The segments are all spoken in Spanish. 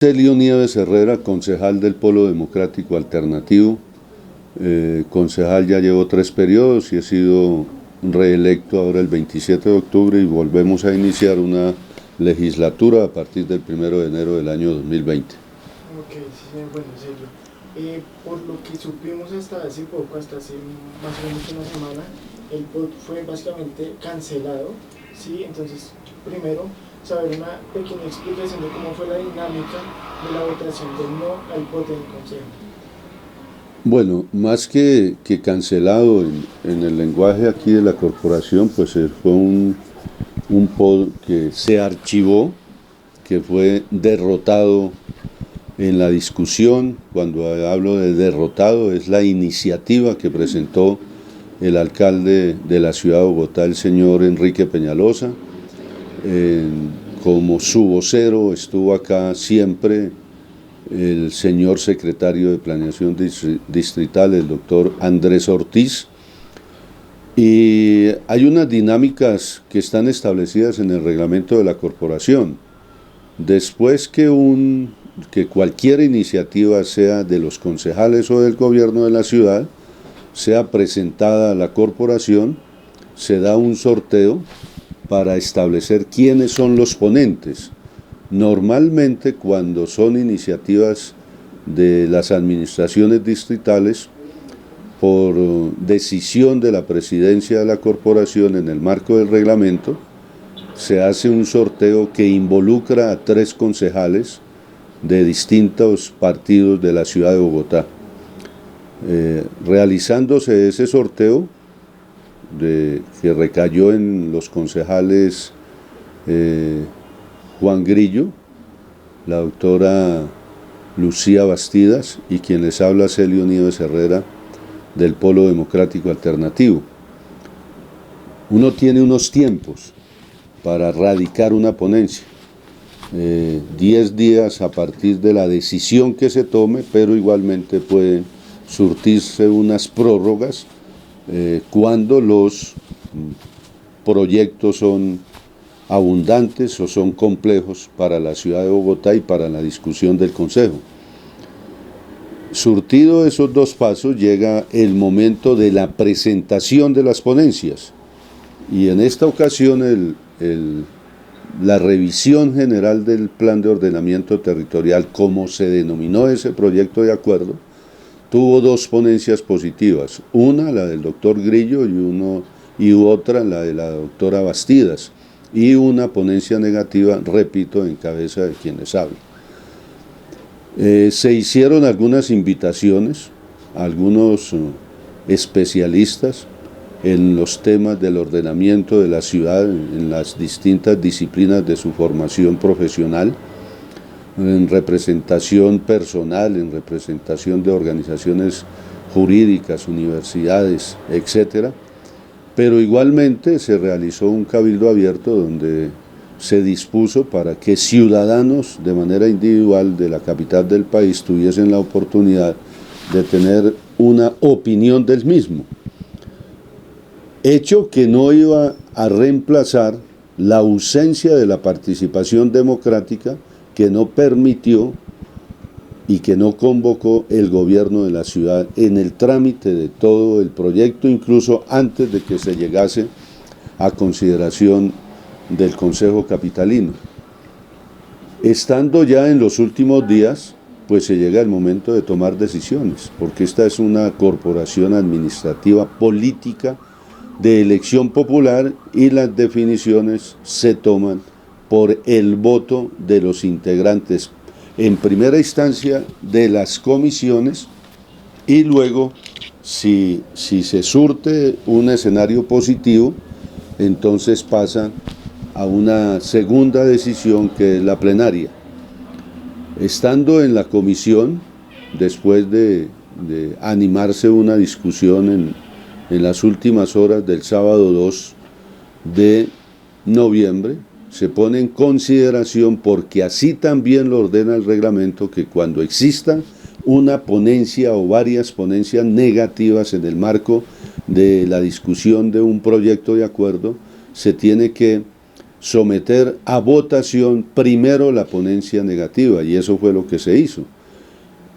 Celio Nieves Herrera, concejal del Polo Democrático Alternativo. Concejal ya llevo 3 periodos y he sido reelecto ahora el 27 de octubre y volvemos a iniciar una legislatura a partir del 1 de enero del año 2020. Ok, sí, bueno, Celio. Por lo que supimos hasta hace poco, hasta hace más o menos una semana, el POT fue básicamente cancelado, ¿sí? Entonces, primero, saber una pequeña explicación de cómo fue la dinámica de la votación del no al POT en el Consejo. Bueno, más que cancelado en el lenguaje aquí de la corporación, pues fue un POD que se archivó, que fue derrotado en la discusión. Cuando hablo de derrotado, es la iniciativa que presentó el alcalde de la ciudad de Bogotá, el señor Enrique Peñalosa. Como su vocero estuvo acá siempre el señor secretario de Planeación Distrital, el doctor Andrés Ortiz. Y hay unas dinámicas que están establecidas en el reglamento de la corporación. Después que cualquier iniciativa, sea de los concejales o del gobierno de la ciudad, sea presentada a la corporación, se da un sorteo para establecer quiénes son los ponentes. Normalmente, cuando son iniciativas de las administraciones distritales, por decisión de la presidencia de la corporación en el marco del reglamento, se hace un sorteo que involucra a 3 concejales de distintos partidos de la ciudad de Bogotá. Realizándose ese sorteo, que recayó en los concejales Juan Grillo, la doctora Lucía Bastidas y quien les habla, Celio Nieves Herrera, del Polo Democrático Alternativo. Uno tiene unos tiempos para radicar una ponencia, 10 días a partir de la decisión que se tome, pero igualmente pueden surtirse unas prórrogas cuando los proyectos son abundantes o son complejos para la ciudad de Bogotá y para la discusión del Consejo. Surtido esos 2 pasos, llega el momento de la presentación de las ponencias. Y en esta ocasión la revisión general del plan de ordenamiento territorial, como se denominó ese proyecto de acuerdo, tuvo 2 ponencias positivas. Una, la del doctor Grillo, y otra, la de la doctora Bastidas. Y una ponencia negativa, repito, en cabeza de quienes hablan. Se hicieron algunas invitaciones a algunos especialistas en los temas del ordenamiento de la ciudad, en las distintas disciplinas de su formación profesional, en representación personal, en representación de organizaciones jurídicas, universidades, etcétera. Pero igualmente se realizó un cabildo abierto donde se dispuso para que ciudadanos de manera individual de la capital del país tuviesen la oportunidad de tener una opinión del mismo. Hecho que no iba a reemplazar la ausencia de la participación democrática que no permitió y que no convocó el gobierno de la ciudad en el trámite de todo el proyecto, incluso antes de que se llegase a consideración del Consejo Capitalino. Estando ya en los últimos días, pues se llega el momento de tomar decisiones, porque esta es una corporación administrativa política de elección popular y las definiciones se toman por el voto de los integrantes, en primera instancia de las comisiones, y luego si se surte un escenario positivo, entonces pasa a una segunda decisión que es la plenaria. Estando en la comisión, después de animarse una discusión en las últimas horas del sábado 2 de noviembre, se pone en consideración, porque así también lo ordena el reglamento, que cuando exista una ponencia o varias ponencias negativas en el marco de la discusión de un proyecto de acuerdo, se tiene que someter a votación primero la ponencia negativa, y eso fue lo que se hizo.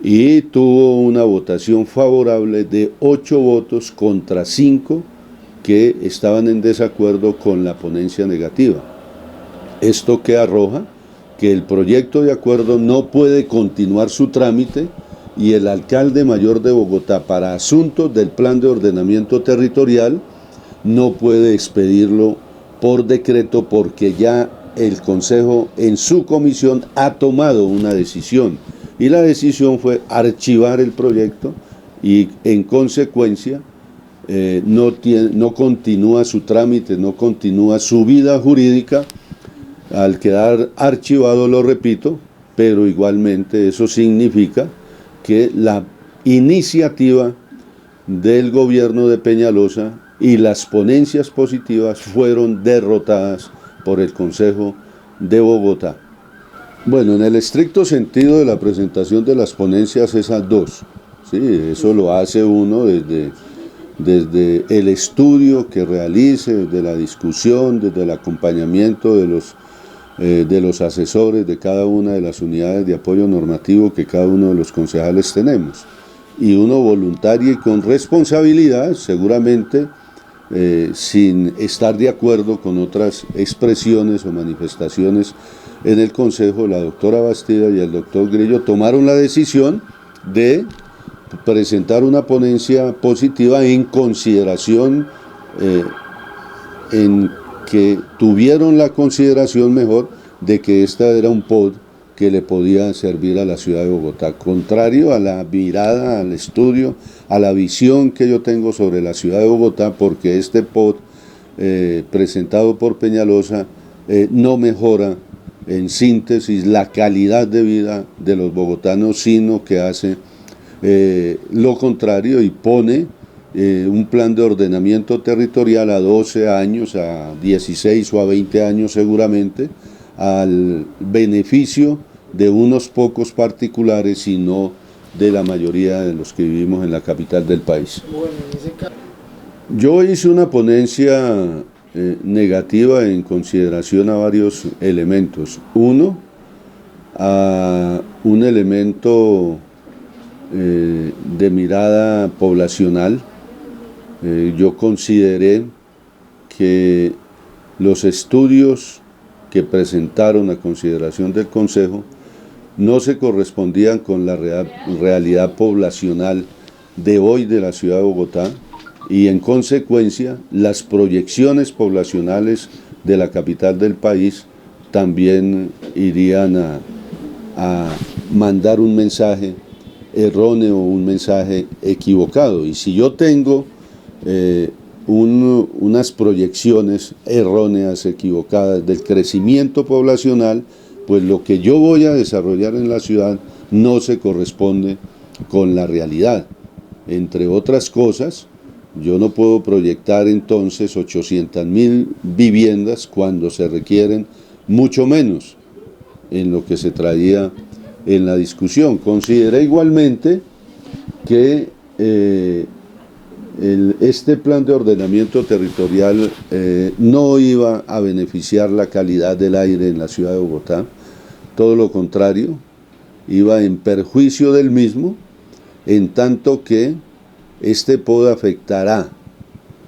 Y tuvo una votación favorable de 8 votos contra 5 que estaban en desacuerdo con la ponencia negativa. Esto que arroja que el proyecto de acuerdo no puede continuar su trámite y el alcalde mayor de Bogotá, para asuntos del plan de ordenamiento territorial, no puede expedirlo por decreto porque ya el Consejo en su comisión ha tomado una decisión, y la decisión fue archivar el proyecto y en consecuencia no continúa su trámite, no continúa su vida jurídica al quedar archivado, lo repito, pero igualmente eso significa que la iniciativa del gobierno de Peñalosa y las ponencias positivas fueron derrotadas por el Consejo de Bogotá. Bueno, en el estricto sentido de la presentación de las ponencias, esas dos, ¿sí? Eso lo hace uno desde el estudio que realice, desde la discusión, desde el acompañamiento de los asesores de cada una de las unidades de apoyo normativo que cada uno de los concejales tenemos. Y uno voluntario y con responsabilidad, seguramente sin estar de acuerdo con otras expresiones o manifestaciones en el Consejo, la doctora Bastida y el doctor Grillo tomaron la decisión de presentar una ponencia positiva en consideración, en que tuvieron la consideración mejor de que esta era un POD que le podía servir a la ciudad de Bogotá, contrario a la mirada, al estudio, a la visión que yo tengo sobre la ciudad de Bogotá, porque este POD presentado por Peñalosa no mejora en síntesis la calidad de vida de los bogotanos, sino que hace lo contrario y pone un plan de ordenamiento territorial a 12 años, a 16 o a 20 años seguramente, al beneficio de unos pocos particulares y no de la mayoría de los que vivimos en la capital del país. Bueno, en ese caso... Yo hice una ponencia negativa en consideración a varios elementos. Uno, a un elemento de mirada poblacional. Yo consideré que los estudios que presentaron a consideración del Consejo no se correspondían con la realidad poblacional de hoy de la ciudad de Bogotá, y en consecuencia las proyecciones poblacionales de la capital del país también irían a mandar un mensaje erróneo, un mensaje equivocado. Y si yo tengo unas proyecciones erróneas, equivocadas del crecimiento poblacional, pues lo que yo voy a desarrollar en la ciudad no se corresponde con la realidad. Entre otras cosas, yo no puedo proyectar entonces 800.000 viviendas cuando se requieren mucho menos en lo que se traía en la discusión. Consideré igualmente que este plan de ordenamiento territorial no iba a beneficiar la calidad del aire en la ciudad de Bogotá, todo lo contrario, iba en perjuicio del mismo, en tanto que este POD afectará,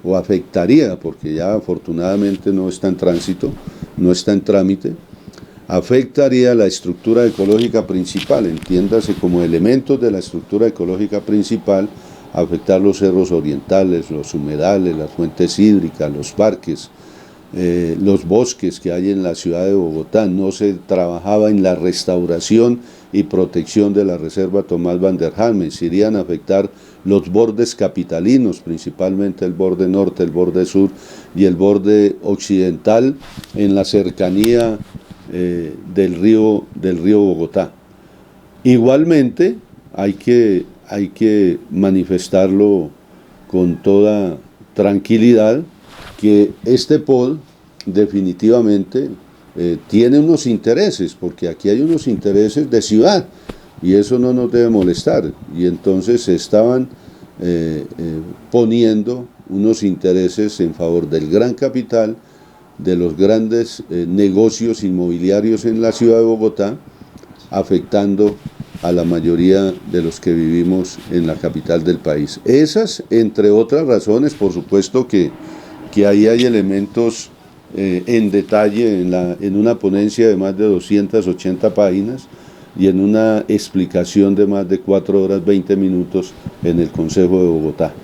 o afectaría, porque ya afortunadamente no está en tránsito, no está en trámite, afectaría la estructura ecológica principal, entiéndase como elementos de la estructura ecológica principal, afectar los cerros orientales, los humedales, las fuentes hídricas, los parques, los bosques que hay en la ciudad de Bogotá. No se trabajaba en la restauración y protección de la reserva Tomás Van der Halmen. Se irían a afectar los bordes capitalinos, principalmente el borde norte, el borde sur y el borde occidental en la cercanía del río Bogotá. Igualmente hay que manifestarlo con toda tranquilidad que este POD definitivamente tiene unos intereses, porque aquí hay unos intereses de ciudad y eso no nos debe molestar, y entonces se estaban poniendo unos intereses en favor del gran capital de los grandes negocios inmobiliarios en la ciudad de Bogotá, afectando a la mayoría de los que vivimos en la capital del país. Esas, entre otras razones, por supuesto que ahí hay elementos en detalle en una ponencia de más de 280 páginas y en una explicación de más de 4 horas 20 minutos en el Consejo de Bogotá.